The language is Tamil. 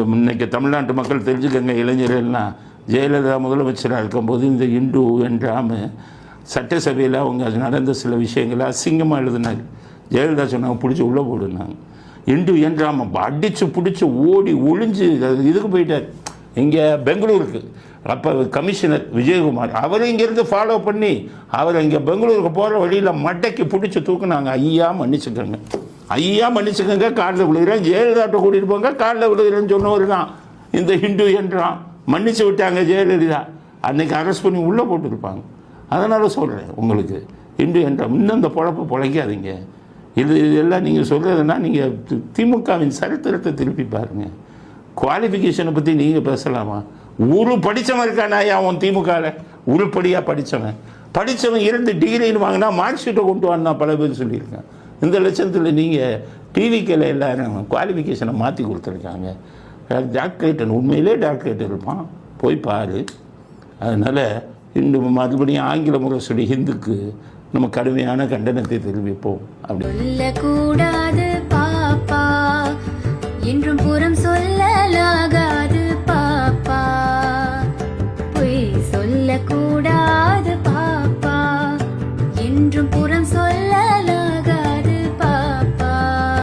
இன்னைக்கு தமிழ்நாட்டு மக்கள் தெரிஞ்சுக்கங்க, இளைஞர்கள்லாம் ஜெயலலிதா முதலமைச்சராக இருக்கும்போது இந்த இந்து என்றாம சட்டசபையில் அவங்க நடந்த சில விஷயங்களை அசிங்கமாக எழுதினாங்க. ஜெயலலிதா சொன்னாங்க பிடிச்சி உள்ளே போடுனாங்க. இந்து என்றாம அடித்து பிடிச்சி ஓடி ஒளிஞ்சு இதுக்கு போயிட்டார், இங்கே பெங்களூருக்கு. அப்போ கமிஷனர் விஜயகுமார் அவர் இங்கேருந்து ஃபாலோ பண்ணி அவர் இங்கே பெங்களூருக்கு போகிற வழியில் மட்டைக்கு பிடிச்சி தூக்குனாங்க. ஐயா மன்னிச்சுக்கோங்க, ஐயா மன்னிச்சுக்கோங்க, காலில் விழுகிறேன், ஜெயலலிதாட்ட கூட்டிகிட்டு போங்க, காலில் விழுகிறேன்னு சொன்னவர் தான் இந்த ஹிந்து என்றான். மன்னிச்சு விட்டாங்க ஜெயலலிதா. அன்றைக்கி அரெஸ்ட் பண்ணி உள்ளே போட்டுருப்பாங்க. அதனால் சொல்கிறேன் உங்களுக்கு, இந்து என்றால் இன்னும் இந்த பொழப்பை பொழைக்காதீங்க. இதெல்லாம் நீங்கள் சொல்கிறதுனா நீங்கள் திமுகவின் சரித்திரத்தை திருப்பி பாருங்கள். குவாலிஃபிகேஷனை பற்றி நீங்கள் பேசலாமா? ஒரு படித்தவன் இருக்கானா அவன் திமுகவில்? உருப்படியாக படித்தவன் 2 டிகிரின்னு வாங்கினா மார்க் ஷீட்டை கொண்டு வாங்கினா பல பேர் சொல்லியிருக்கேன். இந்த லட்சத்தில் நீங்கள் டிவிக்கில் எல்லாரும் குவாலிஃபிகேஷனை மாற்றி கொடுத்துருக்காங்க. டாக்டரேட் உண்மையிலே டாக்டரேட் இருப்பான், போய் பாரு. அதனால் இன்னும் மறுபடியும் ஆங்கில முரசொலி ஹிந்துக்கு நம்ம கடுமையான கண்டனத்தை தெரிவிப்போம். அப்படி